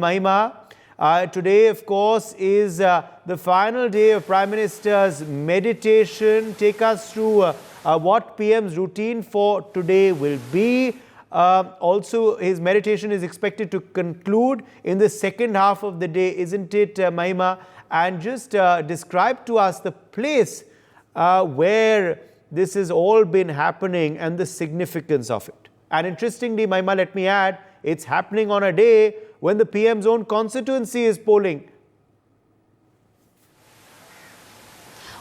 Mahima, today, of course, is the final day of Prime Minister's meditation. Take us through what PM's routine for today will be. Also, his meditation is expected to conclude in the second half of the day, isn't it, Mahima? And just describe to us the place where this has all been happening and the significance of it. And interestingly, Mahima, let me add, it's happening on a day when the PM's own constituency is polling.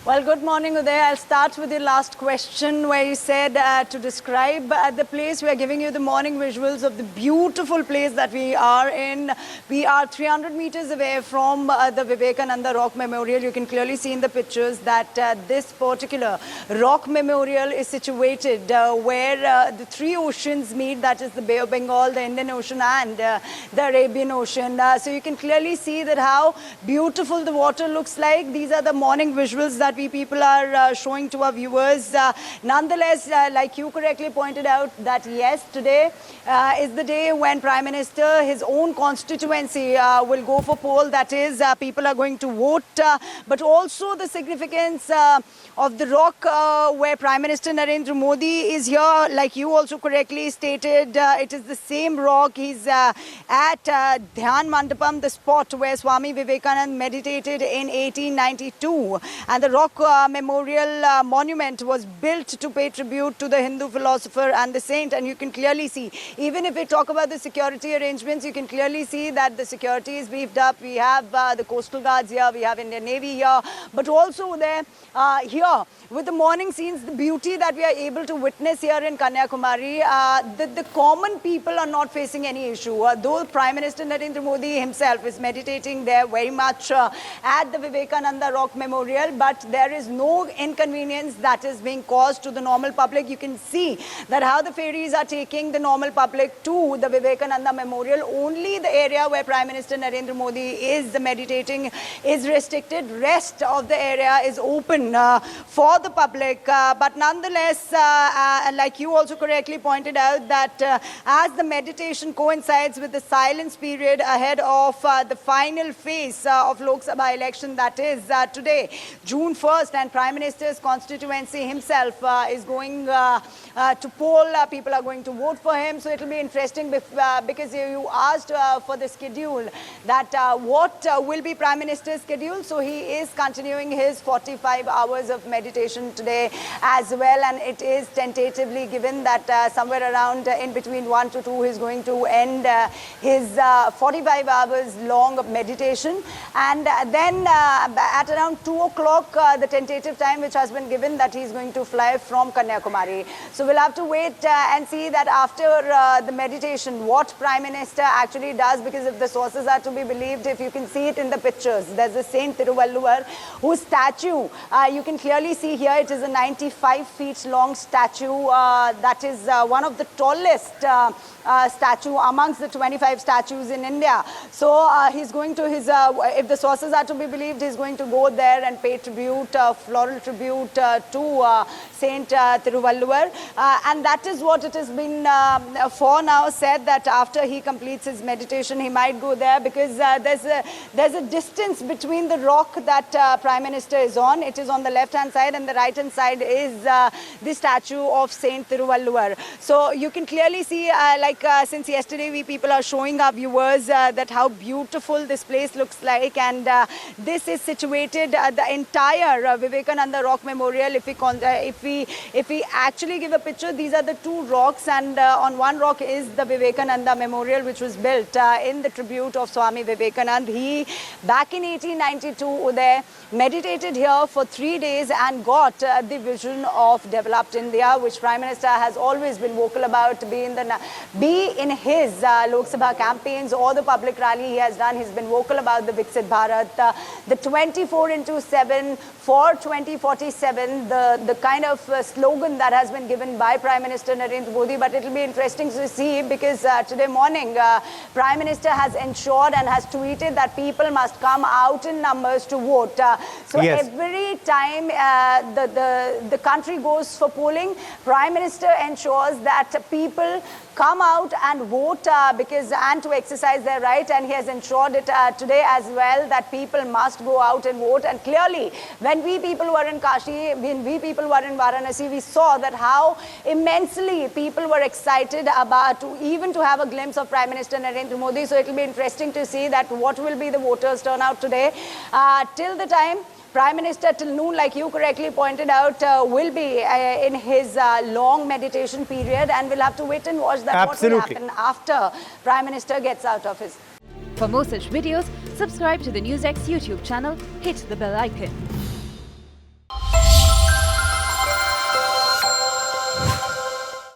Well, good morning, Uday. I'll start with the last question where you said to describe the place. We are giving you the morning visuals of the beautiful place that we are in. We are 300 meters away from the Vivekananda Rock Memorial. You can clearly see in the pictures that this particular rock memorial is situated where the three oceans meet, that is the Bay of Bengal, the Indian Ocean and the Arabian Ocean. So you can clearly see that how beautiful the water looks like. These are the morning visuals that we people are showing to our viewers. Nonetheless, like you correctly pointed out, that yes, today is the day when Prime Minister, his own constituency will go for poll. That is, people are going to vote. But also the significance of the rock where Prime Minister Narendra Modi is here. Like you also correctly stated, it is the same rock. He's at Dhyan Mandapam, the spot where Swami Vivekananda meditated in 1892. And the rock memorial monument was built to pay tribute to the Hindu philosopher and the saint. And you can clearly see, even if we talk about the security arrangements, you can clearly see that the security is beefed up. We have the coastal guards here, we have Indian Navy here, but also there here with the morning scenes, the beauty that we are able to witness here in Kanyakumari, the common people are not facing any issue. Though Prime Minister Narendra Modi himself is meditating there very much at the Vivekananda Rock Memorial, but there is no inconvenience that is being caused to the normal public. You can see that how the ferries are taking the normal public to the Vivekananda Memorial. Only the area where Prime Minister Narendra Modi is meditating is restricted. Rest of the area is open for the public. But nonetheless, like you also correctly pointed out, that as the meditation coincides with the silence period ahead of the final phase of Lok Sabha election, that is today, June 1st, and Prime Minister's constituency himself is going to poll. People are going to vote for him. So it will be interesting because you asked for the schedule, that what will be Prime Minister's schedule. So he is continuing his 45 hours of meditation today as well. And it is tentatively given that somewhere around in between 1 to 2, he's going to end his 45 hours long of meditation. And then at around 2 o'clock, the tentative time which has been given, that he's going to fly from Kanyakumari. So we'll have to wait and see that after the meditation, what Prime Minister actually does, because if the sources are to be believed, if you can see it in the pictures, there's a Saint Thiruvalluvar whose statue, you can clearly see here, it is a 95 feet long statue. That is one of the tallest statue amongst the 25 statues in India. So he's going to if the sources are to be believed, he's going to go there and pay tribute, floral tribute to Saint Thiruvalluvar. And that is what it has been for now said, that after he completes his meditation, he might go there, because there's a distance between the rock that Prime Minister is on. It is on the left hand side, and the right hand side is the statue of Saint Thiruvalluvar. So you can clearly see, since yesterday we people are showing our viewers that how beautiful this place looks like. And this is situated, the entire Vivekananda Rock Memorial. If we actually give a picture, these are the two rocks, and on one rock is the Vivekananda Memorial, which was built in the tribute of Swami Vivekananda. He, back in 1892, Uday, meditated here for 3 days and got the vision of developed India, which Prime Minister has always been vocal about, be in his Lok Sabha campaigns or the public rally he has done. He's been vocal about the Viksit Bharat, the 24/7 for 2047, the kind of slogan that has been given by Prime Minister Narendra Modi. But it will be interesting to see, because today morning, Prime Minister has ensured and has tweeted that people must come out in numbers to vote. So yes, every time the country goes for polling, Prime Minister ensures that people come out and vote and to exercise their right, and he has ensured it today as well, that people must go out and vote. And clearly, when we people were in Kashi, when we people were in Varanasi, we saw that how immensely people were excited about even to have a glimpse of Prime Minister Narendra Modi. So it will be interesting to see that what will be the voters turnout today. Till the time Prime Minister till noon, like you correctly pointed out, will be in his long meditation period, and we'll have to wait and watch that Absolutely. what will happen after Prime Minister gets out of his. For more such videos, subscribe to the NewsX YouTube channel, hit the bell icon.